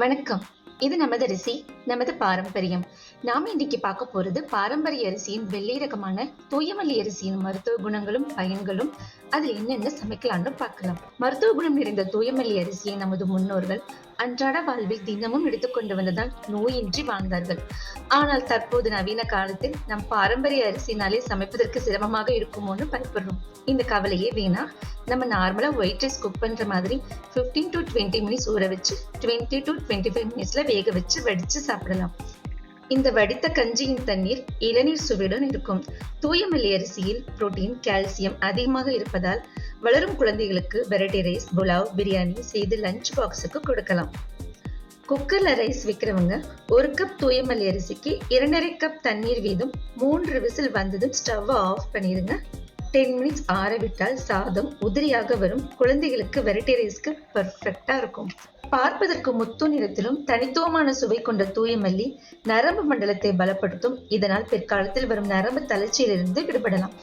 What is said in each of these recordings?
வணக்கம். இது நமது அரிசி, நமது பாரம்பரியம். நாம இன்னைக்கு பார்க்க போறது பாரம்பரிய அரிசியின் வெள்ளை ரகமான தூயமல்லி அரிசியின் மருத்துவ குணங்களும் பயன்களும் அதில் என்னென்ன சமைக்கலாம்னு பார்க்கலாம். மருத்துவ குணம் நிறைந்த தூயமல்லி அரிசியை நமது முன்னோர்கள் அன்றாட வாழ்வில் தினமும் எடுத்துக்கொண்டு வந்ததால் நோயின்றி வாழ்ந்தார்கள். ஆனால் தற்போது நவீன காலத்தில் நம் பாரம்பரிய அரிசினாலே சமைப்பதற்கு சிரமமாக இருக்குமோன்னு பயப்படுறோம். இந்த கவலையே வேணா. நம்ம நார்மலா ஒயிட் ரைஸ் குக் பண்ற மாதிரி 15 to 20 மினிட்ஸ் ஊற வச்சு 20 to 25 மினிட்ஸ்ல வேக வச்சு வடிச்சு சாப்பிடலாம். இந்த வடித்த கஞ்சியின் தண்ணீர் இளநீர் சுவையுடன் இருக்கும். தூயமல்லி அரிசியில் புரோட்டீன், கால்சியம் அதிகமாக இருப்பதால் வளரும் குழந்தைகளுக்கு வெரைட்டி ரைஸ், புலாவ், பிரியாணி செய்து லஞ்ச் பாக்ஸுக்கு கொடுக்கலாம். குக்கர்ல ரைஸ் வைக்கிறவங்க 1 கப் தூயமல்லி அரிசிக்கு 2.5 கப் தண்ணீர் வீதம் 3 விசில் வந்ததும் ஸ்டவ் ஆஃப் பண்ணிருங்க. 10 மினிட்ஸ் ஆற விட்டால் சாதம் உதிரியாக வரும். குழந்தைகளுக்கு வெரைட்டி ரைஸ்க்கு பர்ஃபெக்டா இருக்கும். பார்ப்பதற்கு முத்து நிறத்திலும் தனித்துவமான சுவை கொண்ட தூயமல்லி நரம்பு மண்டலத்தை பலப்படுத்தும். இதனால் பிற்காலத்தில் வரும் நரம்பு தளர்ச்சியிலிருந்து விடுபடலாம்.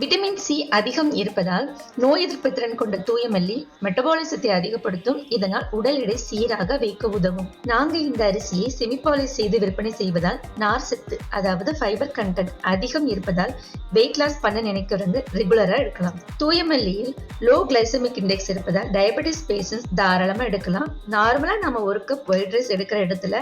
விட்டமின் சி அதிகம் இருப்பதால் நோய் எதிர்ப்பு திறன் கொண்ட தூயமல்லி மெட்டபாலிசத்தை அதிகப்படுத்தும். இதனால் உடல் எடை சீராக வைக்க உதவும். நாங்க இந்த அரிசியை செமிபாலிஷ் செய்து விற்பனை செய்வதால் நார் சத்து, அதாவது ஃபைபர் கண்டென்ட் அதிகம் இருப்பதால் வெயிட் லாஸ் பண்ண நினைக்கிறவங்க ரெகுலரா எடுக்கலாம். தூயமல்லியில் லோ கிளைசமிக் இண்டெக்ஸ் இருப்பதால் டயபெட்டிஸ் பேஷண்ட்ஸ் தாராளமா எடுக்கலாம். நார்மலா நம்ம 1 கப் ஒயிட் ரைஸ் எடுக்கிற இடத்துல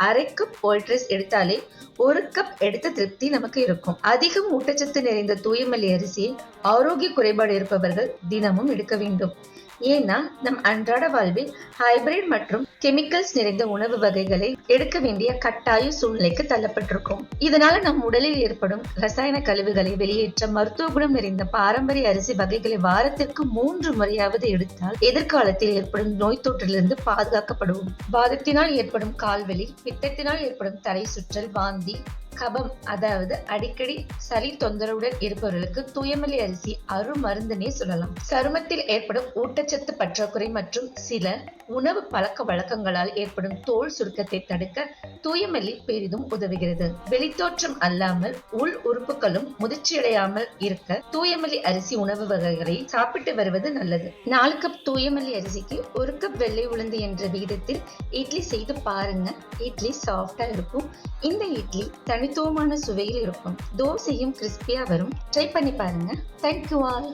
1/2 கப் ஒயிட் ரைஸ் எடுத்தாலே 1 கப் எடுத்த திருப்தி நமக்கு இருக்கும். அதிகம் ஊட்டச்சத்து நிறைந்த தூயமல்லி அரிசியை ஆரோக்கிய குறைபாடு இருப்பவர்கள் தினமும் எடுக்க வேண்டும். ஏன்னா நம் அன்றாட வாழ்வில் ஹைபிரிட் மற்றும் கெமிக்கல்ஸ் நிறைந்த உணவு வகைகளை எடுக்க வேண்டிய கட்டாய சூழ்நிலைக்கு தள்ளப்பட்டிருக்கும். இதனால நம் உடலில் ஏற்படும் ரசாயன கழிவுகளை வெளியேற்ற மருத்துவ குணம் நிறைந்த பாரம்பரிய அரிசி வகைகளை வாரத்திற்கு 3 முறையாவது எடுத்தால் எதிர்காலத்தில் ஏற்படும் நோய் தொற்றிலிருந்து பாதுகாக்கப்படுவோம். வாதத்தினால் ஏற்படும் கால்வலி, பித்தத்தினால் ஏற்படும் தலை சுற்றல், வாந்தி, கபம், அதாவது அடிக்கடி சளி தொந்தரவுடன் இருப்பவர்களுக்கு தூயமல்லி அரிசி அருமருந்துனே சொல்லலாம். சருமத்தில் ஏற்படும் ஊட்டச்சத்து பற்றாக்குறை மற்றும் சில உணவு பழக்க வழக்கங்களால் ஏற்படும் தோல் சுருக்கத்தை தடுக்க தூயமல்லி பெரிதும் உதவுகிறது. வெளித்தோற்றம் அல்லாமல் உள் உறுப்புகளும் முதிர்ச்சியடையாமல் இருக்க தூயமல்லி அரிசி உணவு வகைகளை சாப்பிட்டு வருவது நல்லது. 4 கப் தூயமல்லி அரிசிக்கு 1 கப் வெள்ளை உளுந்து என்ற விகிதத்தில் இட்லி செய்து பாருங்க. இட்லி சாஃப்டா இருக்கும். இந்த இட்லி தனித்துவமான சுவையில் இருக்கும். தோசையும் கிறிஸ்பியா வரும். ட்ரை பண்ணி பாருங்க. Thank you all.